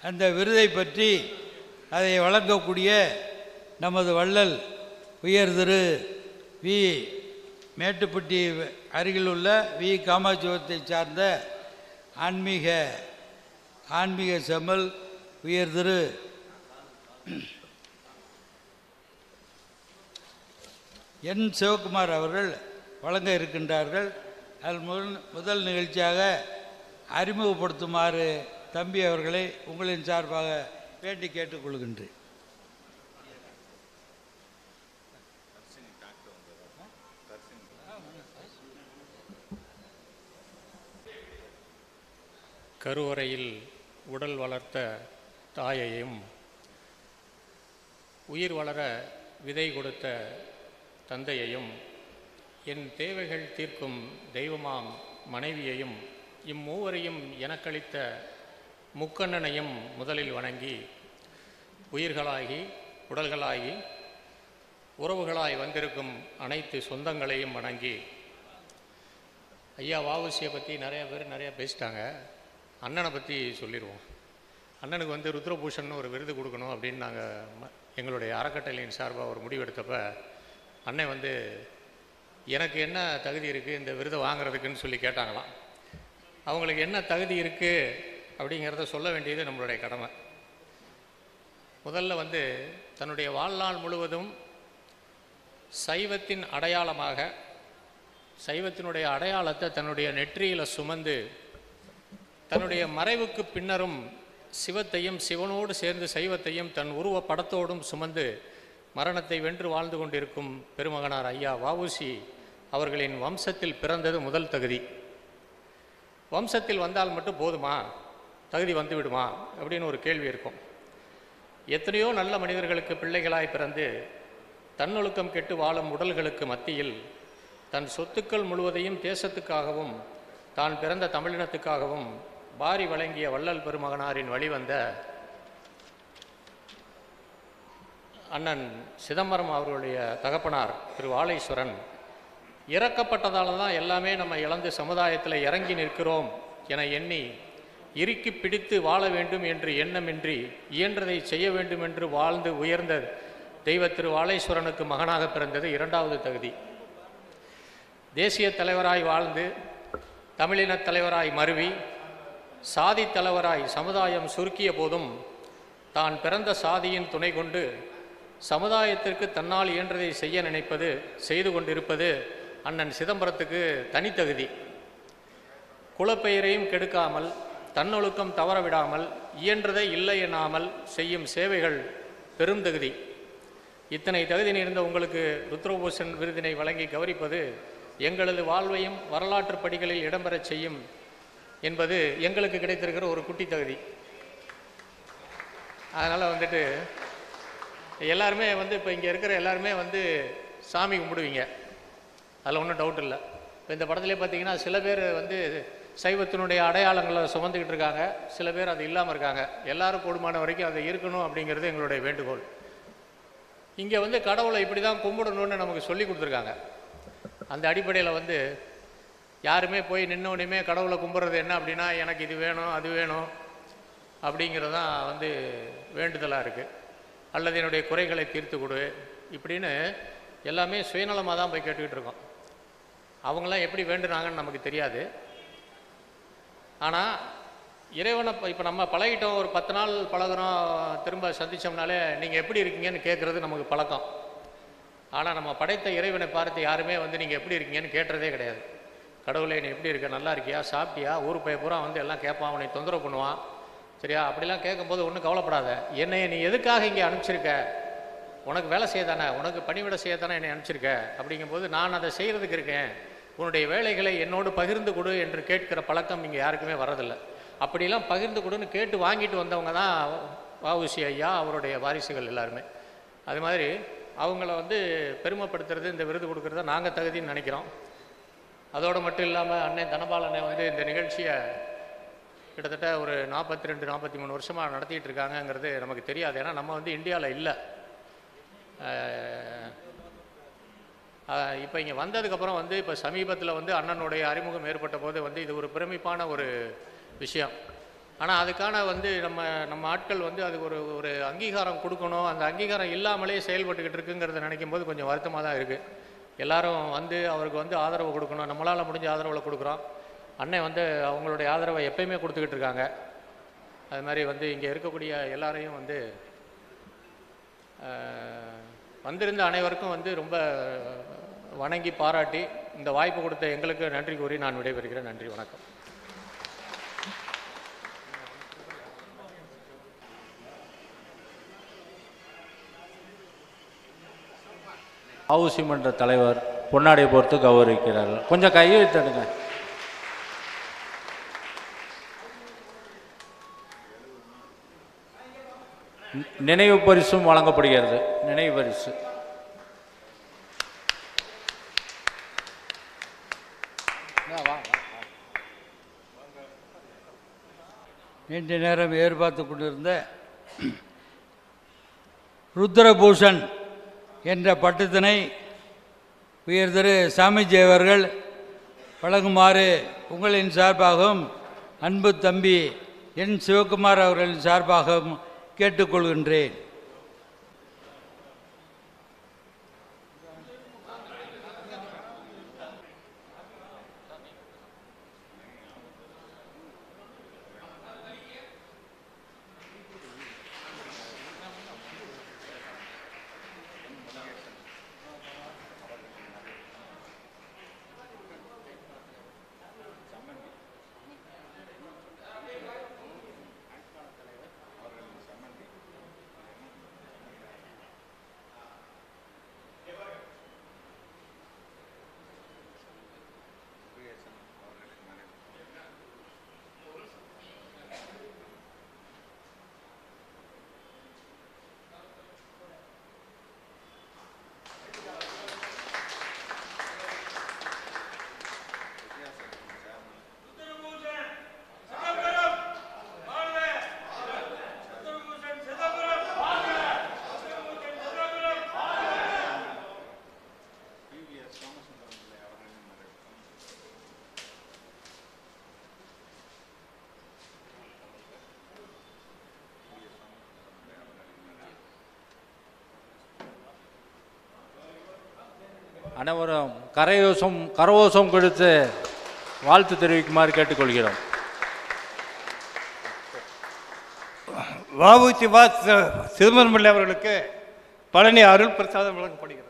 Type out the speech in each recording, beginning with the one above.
அந்த விருதை பற்றி அதை வழங்கக்கூடிய நமது வள்ளல் உயர் திரு வி மேட்டுப்பட்டி அருகில் உள்ள வி காமாட்சிபுரத்தை சார்ந்த ஆன்மீக செம்மல் உயர் திரு என் சிவகுமார் அவர்கள் வழங்க இருக்கின்றார்கள். அதில் முதல் நிகழ்ச்சியாக அறிமுகப்படுத்துமாறு தம்பி அவர்களை உங்களின் சார்பாக வேண்டி கேட்டுக்கொள்கின்றேன். கருவறையில் உடல் வளர்த்த தாயையும் உயிர் வளர விதை கொடுத்த தந்தையையும் என் தேவைகள் தீர்க்கும் தெய்வமாம் மனைவியையும் இம்மூவரையும் எனக்களித்த முக்கண்ணனையும் முதலில் வணங்கி உயிர்களாகி உடல்களாகி உறவுகளாய் வந்திருக்கும் அனைத்து சொந்தங்களையும் வணங்கி, ஐயா வஉசியை பற்றி நிறைய பேர் நிறையா பேசிட்டாங்க. அண்ணனை பற்றி சொல்லிடுவோம். அண்ணனுக்கு வந்து ருத்ரபூஷன் ஒரு விருது கொடுக்கணும் அப்படின்னு நாங்கள் எங்களுடைய அறக்கட்டளையின் சார்பாக ஒரு முடிவு எடுத்தப்ப அண்ணன் வந்து எனக்கு என்ன தகுதி இருக்குது இந்த விருதை வாங்கிறதுக்குன்னு சொல்லி கேட்டாங்களாம். அவங்களுக்கு என்ன தகுதி இருக்குது அப்படிங்கிறத சொல்ல வேண்டியது நம்மளுடைய கடமை. முதல்ல வந்து தன்னுடைய வாழ்நாள் முழுவதும் சைவத்தின் அடையாளமாக சைவத்தினுடைய அடையாளத்தை தன்னுடைய நெற்றியில் சுமந்து தன்னுடைய மறைவுக்கு பின்னரும் சிவத்தையும் சிவனோடு சேர்ந்து சைவத்தையும் தன் உருவ படத்தோடும் சுமந்து மரணத்தை வென்று வாழ்ந்து கொண்டிருக்கும் பெருமகனார் ஐயா வஉசி அவர்களின் வம்சத்தில் பிறந்தது முதல் தகுதி. வம்சத்தில் வந்தால் மட்டும் போதுமா, தகுதி வந்து விடுமா அப்படின்னு ஒரு கேள்வி இருக்கும். எத்தனையோ நல்ல மனிதர்களுக்கு பிள்ளைகளாய் பிறந்து தன்னொழுக்கம் கெட்டு வாழும் உடல்களுக்கு மத்தியில் தன் சொத்துக்கள் முழுவதையும் தேசத்துக்காகவும் தான் பிறந்த தமிழினத்துக்காகவும் வாரி வழங்கிய வள்ளல் பெருமகனாரின் வழிவந்த அண்ணன் சிதம்பரம் அவர்களுடைய தகப்பனார் திரு வாழைஸ்வரன் இறக்கப்பட்டதால தான் எல்லாமே நம்ம இழந்து சமுதாயத்தில் இறங்கி நிற்கிறோம் என எண்ணி இறுக்கி பிடித்து வாழ வேண்டும் என்று எண்ணமின்றி இயன்றதை செய்ய வேண்டும் என்று வாழ்ந்து உயர்ந்த தெய்வ திரு வாழைஸ்வரனுக்கு மகனாக பிறந்தது இரண்டாவது தகுதி. தேசிய தலைவராய் வாழ்ந்து தமிழின தலைவராய் மருவி சாதி தலைவராய் சமுதாயம் சுருக்கிய போதும் தான் பிறந்த சாதியின் துணை கொண்டு சமுதாயத்திற்கு தன்னால் இயன்றதை செய்ய நினைப்பது செய்து கொண்டிருப்பது அண்ணன் சிதம்பரத்துக்கு தனித்தகுதி. குலப்பெயரையும் கெடுக்காமல் தன்னொழுக்கம் தவறவிடாமல் இயன்றதை இல்லை எண்ணாமல் செய்யும் சேவைகள் பெருந்தகுதி. இத்தனை தகுதி நேர்ந்த உங்களுக்கு ருத்ரபூஷன் விருதினை வழங்கி கௌரிப்பது எங்களது வாழ்வையும் வரலாற்று படிகளில் இடம்பெறச் செய்யும் என்பது எங்களுக்கு கிடைத்திருக்கிற ஒரு குட்டி தகுதி. அதனால் வந்துட்டு எல்லாருமே வந்து இப்போ இங்கே இருக்கிற எல்லாருமே வந்து சாமி கும்பிடுவீங்க, அதில் ஒன்றும் டவுட் இல்லை. இப்போ இந்த படத்திலே பார்த்தீங்கன்னா சில பேர் வந்து சைவத்தினுடைய அடையாளங்களை சுமந்துக்கிட்டு இருக்காங்க, சில பேர் அது இல்லாமல் இருக்காங்க. எல்லாரும் கூடுமான வரைக்கும் அது இருக்கணும் அப்படிங்கிறது எங்களுடைய வேண்டுகோள். இங்கே வந்து கடவுளை இப்படி தான் கும்பிடணும்னு நமக்கு சொல்லி கொடுத்துருக்காங்க. அந்த அடிப்படையில் வந்து யாருமே போய் நின்னோடையுமே கடவுளை கும்பிட்றது என்ன அப்படின்னா எனக்கு இது வேணும் அது வேணும் அப்படிங்கிறது தான் வந்து வேண்டுதலாக இருக்குது. அல்லது என்னுடைய குறைகளை தீர்த்து கொடு இப்படின்னு எல்லாமே சுயநலமாக தான் போய் கேட்டுக்கிட்டு இருக்கோம். அவங்களாம் எப்படி வேண்டுனாங்கன்னு நமக்கு தெரியாது. ஆனால் இறைவனை இப்போ நம்ம பழகிட்டோம், ஒரு 10 நாள் பழகுறோம், திரும்ப சந்தித்தோம்னாலே நீங்கள் எப்படி இருக்கீங்கன்னு கேட்குறது நமக்கு பழக்கம். ஆனால் நம்ம படைத்த இறைவனை பார்த்து யாருமே வந்து நீங்கள் எப்படி இருக்கீங்கன்னு கேட்டுறதே கிடையாது. கடவுளே நீ எப்படி இருக்க, நல்லா இருக்கியா, சாப்பிட்டியா, ஊர் பைய பூரா வந்து எல்லாம் கேட்பான், அவனை தொந்தரவு பண்ணுவான். சரியா, அப்படிலாம் கேட்கும்போது ஒன்றும் கவலைப்படாத. என்னை நீ எதுக்காக இங்கே அனுப்பிச்சிருக்க, உனக்கு வேலை செய்ய தானே, உனக்கு பணிவிட செய்ய தானே என்னை அனுப்பிச்சிருக்க. அப்படிங்கும்போது நான் அதை செய்கிறதுக்கு இருக்கேன், உன்னுடைய வேலைகளை என்னோடு பகிர்ந்து கொடு என்று கேட்கிற பழக்கம் இங்கே யாருக்குமே வரதில்லை. அப்படிலாம் பகிர்ந்து கொடுன்னு கேட்டு வாங்கிட்டு வந்தவங்க தான் வஉசி ஐயா அவருடைய வாரிசுகள் எல்லாருமே. அது மாதிரி அவங்கள வந்து பெருமைப்படுத்துறது, இந்த விருது கொடுக்குறத நாங்கள் தகுதின்னு நினைக்கிறோம். அதோடு மட்டும் இல்லாமல் அண்ணன் தனபாலனை வந்து இந்த நிகழ்ச்சியை கிட்டத்தட்ட ஒரு 42-43 வருஷமாக நடத்திட்டு இருக்காங்கங்கிறது நமக்கு தெரியாது. ஏன்னா நம்ம வந்து இந்தியாவில் இல்லை. இப்போ இங்கே வந்ததுக்கப்புறம் வந்து இப்போ சமீபத்தில் வந்து அண்ணனுடைய அறிமுகம் ஏற்பட்ட போது வந்து இது ஒரு பிரமிப்பான ஒரு விஷயம். ஆனால் அதுக்கான வந்து நம்ம ஆட்கள் வந்து அதுக்கு ஒரு ஒரு அங்கீகாரம் கொடுக்கணும். அந்த அங்கீகாரம் இல்லாமலே செயல்பட்டுக்கிட்டு இருக்குங்கிறத நினைக்கும் போது கொஞ்சம் வருத்தமாக தான் இருக்குது. எல்லாரும் வந்து அவருக்கு வந்து ஆதரவு கொடுக்கணும். நம்மளால் முடிஞ்ச ஆதரவில் கொடுக்குறோம். அண்ணன் வந்து அவங்களுடைய ஆதரவை எப்பயுமே கொடுத்துக்கிட்டு இருக்காங்க. அது மாதிரி வந்து இங்கே இருக்கக்கூடிய எல்லாரையும் வந்து வந்திருந்த அனைவருக்கும் வந்து ரொம்ப வணங்கி பாராட்டி இந்த வாய்ப்பு கொடுத்த எங்களுக்கு நன்றி கூறி நான் விடைபெறுகிறேன். நன்றி, வணக்கம். வஉசி மன்ற தலைவர் பொன்னாடை பொறுத்து கௌரவிக்கிறார்கள். கொஞ்சம் கையை தடுங்க. நினைவு பரிசும் வழங்கப்படுகிறது. நினைவு பரிசு நீண்ட நேரம் எதிர்பார்த்து கொண்டிருந்த ருத்ரபூஷன் என்ற பட்டத்தினை உயர் திரு சாமிஜி அவர்கள் வழங்குமாறு உங்களின் சார்பாகவும் அன்பு தம்பி என் சிவகுமார் அவர்களின் சார்பாகவும் கேட்டுக்கொள்கின்றேன். அனைவரும் கரவோசம் கொடுத்து வாழ்த்து தெரிவிக்குமாறு கேட்டுக்கொள்கிறோம். வஉசி சிதம்பரம் பிள்ளை அவர்களுக்கு பழனி அருள் பிரசாதம் வழங்கப்படுகிறது.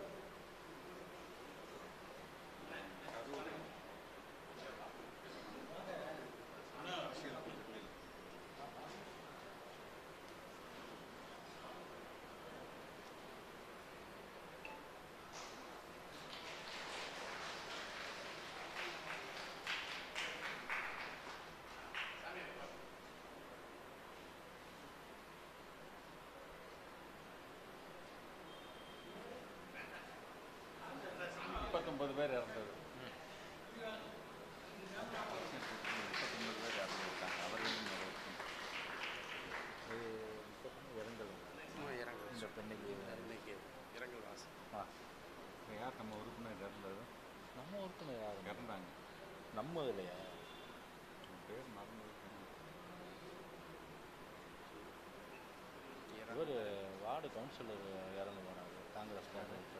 ஒரு வார்டு கவுன்சிலர் இறந்து போனாங்க. காங்கிரஸ்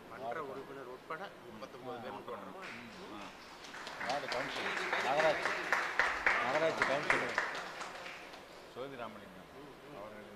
மன்ற உறுப்பினர் உட்பட 39 பேர். வார்டு கவுன்சிலர் நகராட்சி கவுன்சிலர் சோதிராமலிங்கம் அவர்கள்.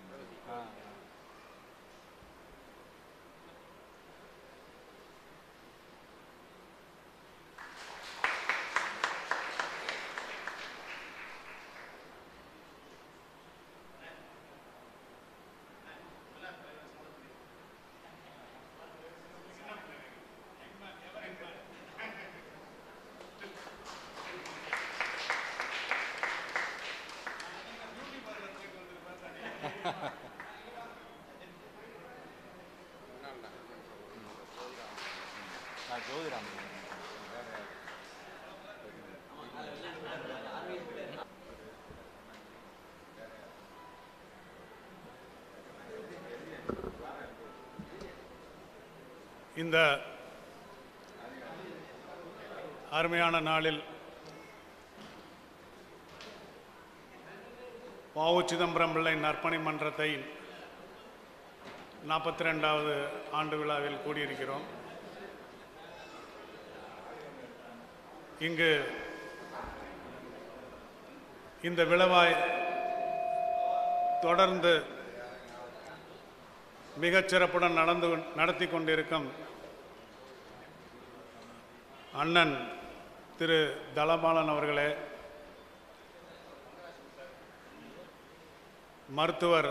இந்த அருமையான நாளில் வ.உ. சிதம்பரம் பிள்ளை நற்பணி மன்றத்தை 42வது ஆண்டு விழாவில் கூடியிருக்கிறோம். இங்கு இந்த விழாவை தொடர்ந்து மிகச் சிறப்புடன் நடத்தி கொண்டிருக்கும் அண்ணன் திரு தளபாலன் அவர்களே, மருத்துவர்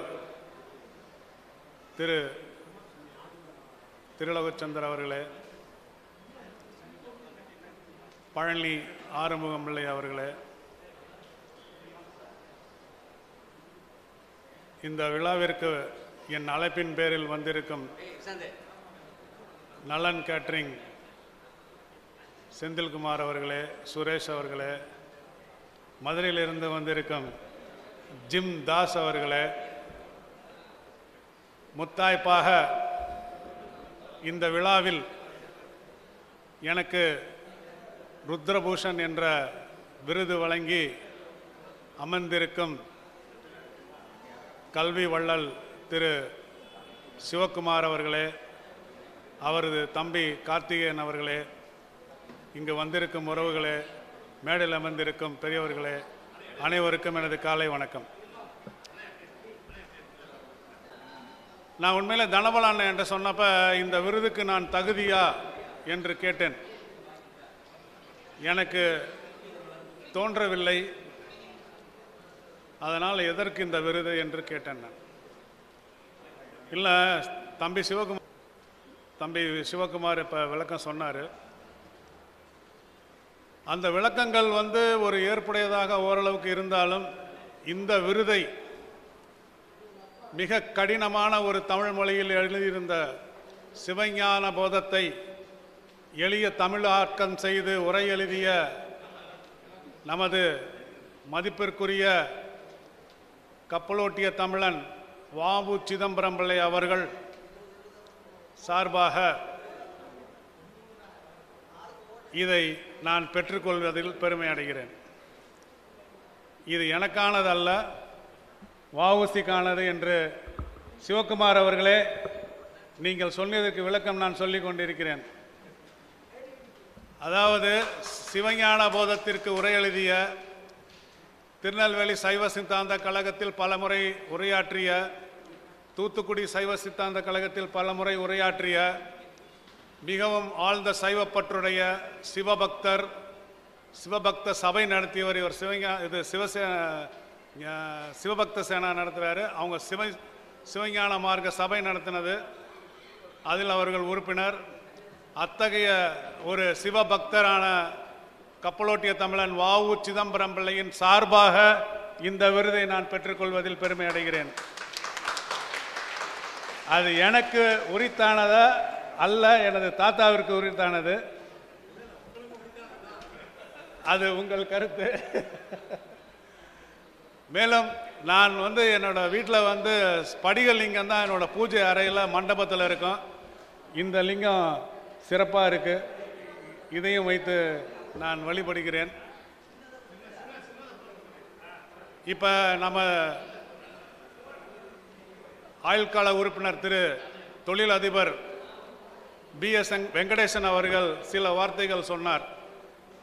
திரு திருலோகச்சந்தர் அவர்களே, பழனி ஆறுமுகம் பிள்ளை அவர்களே, இந்த விழாவிற்கு என் அழைப்பின் பேரில் வந்திருக்கும் நலன் கேட்ரிங் செந்தில்குமார் அவர்களே, சுரேஷ் அவர்களே, மதுரையிலிருந்து வந்திருக்கும் ஜிம் தாஸ் அவர்களே, முத்தாய்ப்பாக இந்த விழாவில் எனக்கு ருத்ரபூஷன் என்ற விருது வழங்கி அமர்ந்திருக்கும் கல்வி வள்ளல் திரு சிவகுமார் அவர்களே, அவரது தம்பி கார்த்திகேயன் அவர்களே, இங்கு வந்திருக்கும் உறவுகளே, மேடையில் அமர்ந்திருக்கும் பெரியவர்களே, அனைவருக்கும் எனது காலை வணக்கம். நான் உண்மையில் தனபலன் என்று சொன்னப்ப இந்த விருதுக்கு நான் தகுதியா என்று கேட்டேன். எனக்கு தோன்றவில்லை. அதனால் எதற்கு இந்த விருது என்று கேட்டேன். நான் இல்லை, தம்பி சிவகுமார் இப்போ விளக்கம் சொன்னார். அந்த விளக்கங்கள் ஒரு ஏற்புடையதாக ஓரளவுக்கு இருந்தாலும் இந்த விருதை மிக கடினமான ஒரு தமிழ் மொழியில் எழுதியிருந்த சிவஞான போதத்தை எளிய தமிழாக்கம் செய்து உரை எழுதிய நமது மதிப்பிற்குரிய கப்பலோட்டிய தமிழன் வ.உ. சிதம்பரம் பிள்ளை அவர்கள் சார்பாக இதை நான் பெற்றுக்கொள்வதில் பெருமை அடைகிறேன். இது எனக்கானதல்ல, வ.உ.சிக்கானது என்று சிவகுமார் அவர்களே நீங்கள் சொன்னதற்கு விளக்கம் நான் சொல்லிக் கொண்டிருக்கிறேன். அதாவது சிவஞான போதத்திற்கு உரை எழுதிய, திருநெல்வேலி சைவ சித்தாந்த கழகத்தில் பலமுறை உரையாற்றிய, தூத்துக்குடி சைவ சித்தாந்த கழகத்தில் பலமுறை உரையாற்றிய, மிகவும் ஆழ்ந்த சைவப்பற்றுடைய சிவபக்தர், சிவபக்த சபை நடத்தியவர் இவர். சிவபக்த சேனா நடத்துகிறாரு. அவங்க சிவஞான மார்க்க சபை நடத்தினது, அதில் அவர்கள் உறுப்பினர். அத்தகைய ஒரு சிவபக்தரான கப்பலோட்டிய தமிழன் வ.உ. சிதம்பரம் பிள்ளையின் சார்பாக இந்த விருதை நான் பெற்றுக்கொள்வதில் பெருமை அடைகிறேன். அது எனக்கு உரித்தானதா அல்ல, எனது தாத்தாவிற்கு உரித்தானது. அது உங்கள் கருத்து. மேலும் நான் என்னோட வீட்டில் படிக லிங்கம் தான் என்னோட பூஜை அறையில் மண்டபத்தில் இருக்கும். இந்த லிங்கம் சிறப்பாக இருக்கு. இதையும் வைத்து நான் வழிபடுகிறேன். இப்போ நம்ம ஆயுள்கால உறுப்பினர் திரு தொழிலதிபர் B.S. வெங்கடேசன் அவர்கள் சில வார்த்தைகள் சொன்னார்.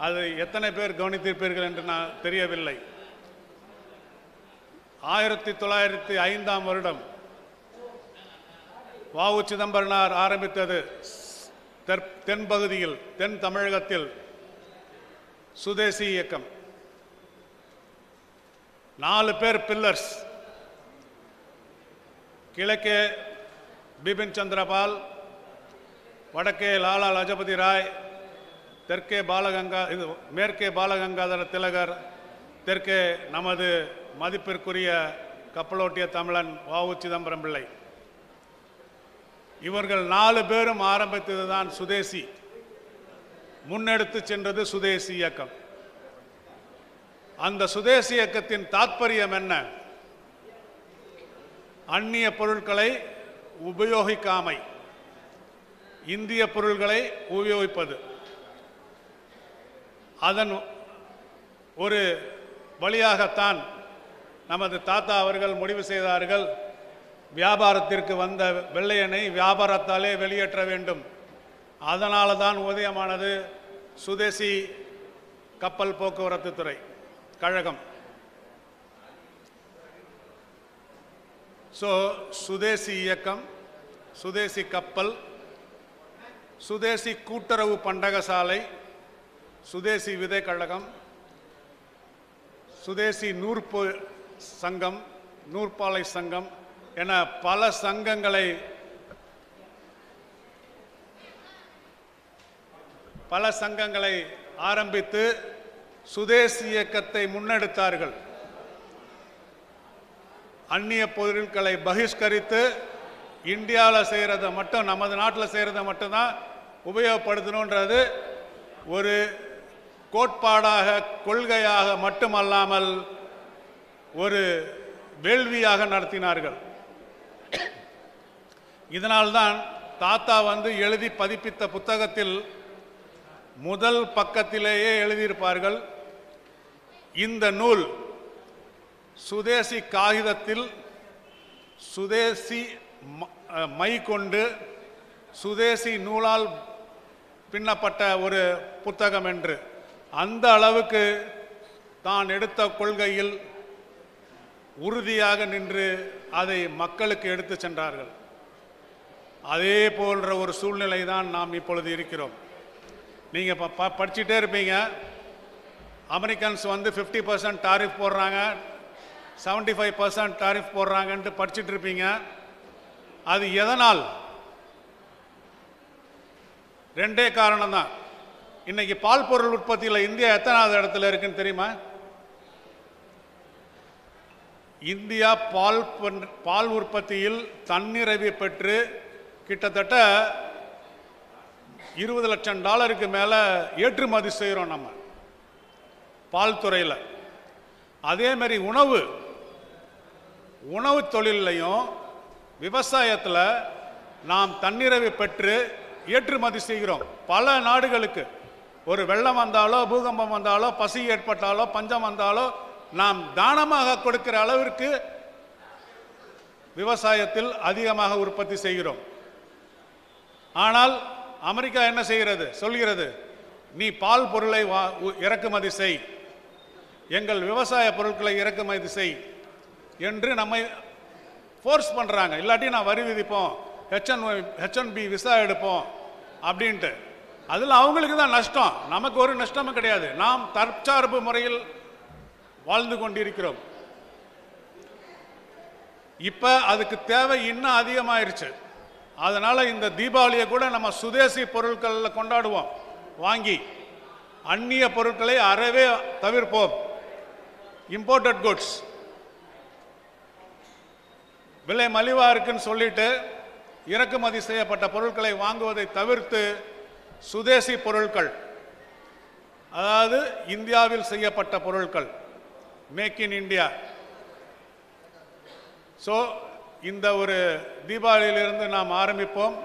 அது எத்தனை பேர் கவனித்திருப்பீர்கள் என்று நான் தெரியவில்லை. 1905ஆம் வருடம் வ.உ. சிதம்பரனார் ஆரம்பித்தது தென்பகுதியில், தென் தமிழகத்தில் சுதேசி இயக்கம். 4 பேர் பில்லர்ஸ். கிழக்கே பிபின் சந்திரபால், வடக்கே லாலா லஜபதி ராய், மேற்கே பாலகங்காதர திலகர், தெற்கே நமது மதிப்பிற்குரிய கப்பலோட்டிய தமிழன் வ.உ. சிதம்பரம் பிள்ளை. இவர்கள் 4 பேரும் ஆரம்பித்ததுதான் சுதேசி. முன்னெடுத்து சென்றது சுதேசி இயக்கம். அந்த சுதேசி இயக்கத்தின் தாற்பயம் என்ன? அந்நிய பொருட்களை உபயோகிக்காமை, இந்திய பொருள்களை உபயோகிப்பது. அதன் ஒரு வழியாகத்தான் நமது தாத்தா அவர்கள் முடிவு செய்தார்கள், வியாபாரத்திற்கு வந்த வெள்ளையனை வியாபாரத்தாலே வெளியேற்ற வேண்டும். அதனால தான் உதயமானது சுதேசி கப்பல் போக்குவரத்து துறை கழகம். ஸோ சுதேசி இயக்கம், சுதேசி கப்பல், சுதேசி கூட்டுறவு பண்டகசாலை, சுதேசி விதை கழகம், சுதேசி நூற்பு சங்கம், நூற்பாலை சங்கம் என பல சங்கங்களை ஆரம்பித்து சுதேசி இயக்கத்தை முன்னெடுத்தார்கள். அந்நிய பொருட்களை பகிஷ்கரித்து இந்தியாவில் செய்கிறத மட்டும், நமது நாட்டில் செய்கிறத மட்டும்தான் உபயோகப்படுத்தணுன்றது ஒரு கோட்பாடாக, கொள்கையாக மட்டுமல்லாமல் ஒரு வேள்வியாக நடத்தினார்கள். இதனால்தான் தாத்தா எழுதி பதிப்பித்த புத்தகத்தில் முதல் பக்கத்திலேயே எழுதியிருப்பார்கள், இந்த நூல் சுதேசி காகிதத்தில் சுதேசி மை கொண்டு சுதேசி நூலால் பின்னப்பட்ட ஒரு புத்தகம் என்று. அந்த அளவுக்கு தான் எடுத்த கொள்கையில் உறுதியாக நின்று அதை மக்களுக்கு எடுத்து சென்றார்கள். அதே போன்ற ஒரு சூழ்நிலை தான் நாம் இப்பொழுது இருக்கிறோம். நீங்கள் படிச்சுட்டே இருப்பீங்க, அமெரிக்கன்ஸ் 50% டாரிஃப் போடுறாங்க, 75% டாரிஃப் போடுறாங்கன்ட்டு படிச்சுட்டு இருப்பீங்க. அது எதனால்? ரெண்டே காரணம் தான். இன்னைக்கு பால் பொருள் உற்பத்தியில் இந்தியா எத்தனாவது இடத்துல இருக்குன்னு தெரியுமா? இந்தியா பால் உற்பத்தியில் தன்னிறைவு பெற்று கிட்டத்தட்ட $20 லட்சம் மேலே ஏற்றுமதி செய்கிறோம் நம்ம பால் துறையில். அதே மாதிரி உணவு தொழிலையும் விவசாயத்தில் நாம் தன்னிறைவு பெற்று ஏற்றுமதி செய்கிறோம் பல நாடுகளுக்கு. ஒரு வெள்ளம் வந்தாலோ, பூகம்பம் வந்தாலோ, பசி ஏற்பட்டாலோ, பஞ்சம் வந்தாலோ நாம் தானமாக கொடுக்கிற அளவிற்கு விவசாயத்தில் அதிகமாக உற்பத்தி செய்கிறோம். ஆனால் அமெரிக்கா என்ன செய்கிறது? சொல்கிறது, நீ பால் பொருளை இறக்குமதி செய், எங்கள் விவசாய பொருட்களை இறக்குமதி செய் என்று நம்மை ஃபோர்ஸ் பண்ணுறாங்க. இல்லாட்டி நான் வரி விதிப்போம், H1B விசா எடுப்போம் அப்படின்ட்டு. அதில் அவங்களுக்கு தான் நஷ்டம், நமக்கு ஒரு நஷ்டமும் கிடையாது. நாம் தற்சார்பு முறையில் வாழ்ந்து கொண்டிருக்கிறோம். இப்போ அதுக்கு தேவை இன்னும் அதிகமாயிருச்சு. அதனால் இந்த தீபாவளியை கூட நம்ம சுதேசி பொருட்களில் கொண்டாடுவோம். வாங்கி அந்நிய பொருட்களை அறவே தவிர்ப்போம். இம்போர்ட்டட் குட்ஸ் விலை மலிவாக இருக்குன்னு சொல்லிட்டு இறக்குமதி செய்யப்பட்ட பொருட்களை வாங்குவதை தவிர்த்து சுதேசி பொருட்கள், அதாவது இந்தியாவில் செய்யப்பட்ட பொருட்கள், மேக் இன் இந்தியா. ஸோ இந்த ஒரு தீபாவளியிலிருந்து நாம் ஆரம்பிப்போம்.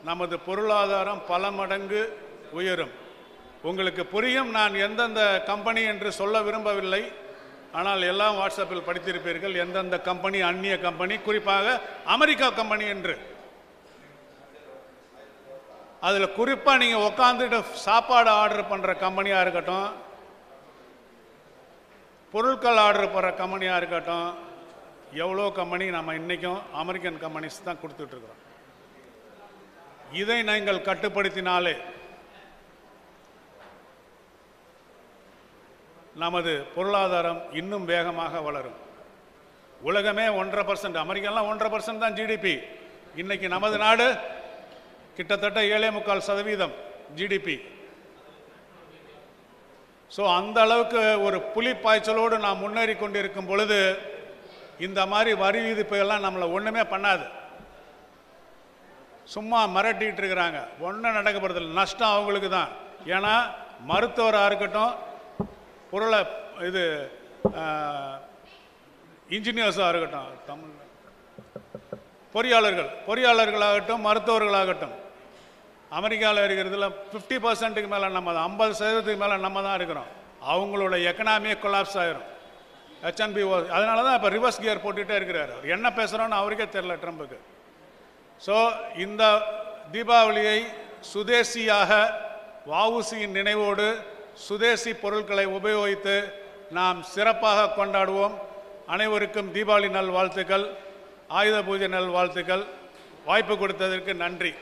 நமது பொருளாதாரம் பல மடங்கு உயரும். உங்களுக்கு புரியும், நான் எந்தெந்த கம்பெனி என்று சொல்ல விரும்பவில்லை. ஆனால் எல்லாம் வாட்ஸ்அப்பில் படித்திருப்பீர்கள், எந்தெந்த கம்பெனி அந்நிய கம்பெனி, குறிப்பாக அமெரிக்கா கம்பெனி என்று. அதில் குறிப்பாக நீங்கள் உட்காந்துட்டு சாப்பாடு ஆர்டர் பண்ணுற கம்பெனியாக இருக்கட்டும், பொருட்கள் ஆர்டர் பண்ணுற கம்பெனியாக இருக்கட்டும், எவ்வளோ கம்பெனி நம்ம இன்றைக்கும் அமெரிக்கன் கம்பெனிஸ் தான் கொடுத்துட்ருக்குறோம். இதை நீங்கள் கட்டுப்படுத்தினாலே நமது பொருளாதாரம் இன்னும் வேகமாக வளரும். உலகமே 1.5%, அமெரிக்காலாம் 1.5% தான் ஜிடிபி. இன்னைக்கு நமது நாடு கிட்டத்தட்ட 7.25% ஜிடிபி. ஸோ அந்த அளவுக்கு ஒரு புலிப்பாய்ச்சலோடு நாம் முன்னேறி கொண்டிருக்கும் பொழுது இந்த மாதிரி வரி விதிப்புகள்லாம் நம்மளை ஒன்றுமே பண்ணாது. சும்மா மிரட்டிகிட்டு இருக்கிறாங்க, ஒன்றும் நடக்க போகிறதில்லை. நஷ்டம் அவங்களுக்கு தான். ஏன்னா மருத்துவராக இருக்கட்டும், பொருளை இது இன்ஜினியர்ஸாக இருக்கட்டும், தமிழ் பொறியாளர்களாகட்டும், மருத்துவர்களாகட்டும், அமெரிக்காவில் இருக்கிறதுல 50%க்கு மேலே நம்ம தான், 50% மேலே நம்ம தான் இருக்கிறோம். அவங்களோட எக்கனாமியே கொலாப்ஸ் ஆகிரும். HNBO. அதனால தான் இப்போ ரிவர்ஸ் கியர் போட்டுகிட்டே இருக்கிறார். அவர் என்ன பேசுகிறோன்னு அவருக்கே தெரில ட்ரம்புக்கு. ஸோ இந்த தீபாவளியை சுதேசியாக வஉசியின் நினைவோடு சுதேசி பொருட்களை உபயோகித்து நாம் சிறப்பாக கொண்டாடுவோம். அனைவருக்கும் தீபாவளி நல் வாழ்த்துக்கள், ஆயுத பூஜை நல் வாழ்த்துக்கள். வாய்ப்பு கொடுத்ததற்கு நன்றி.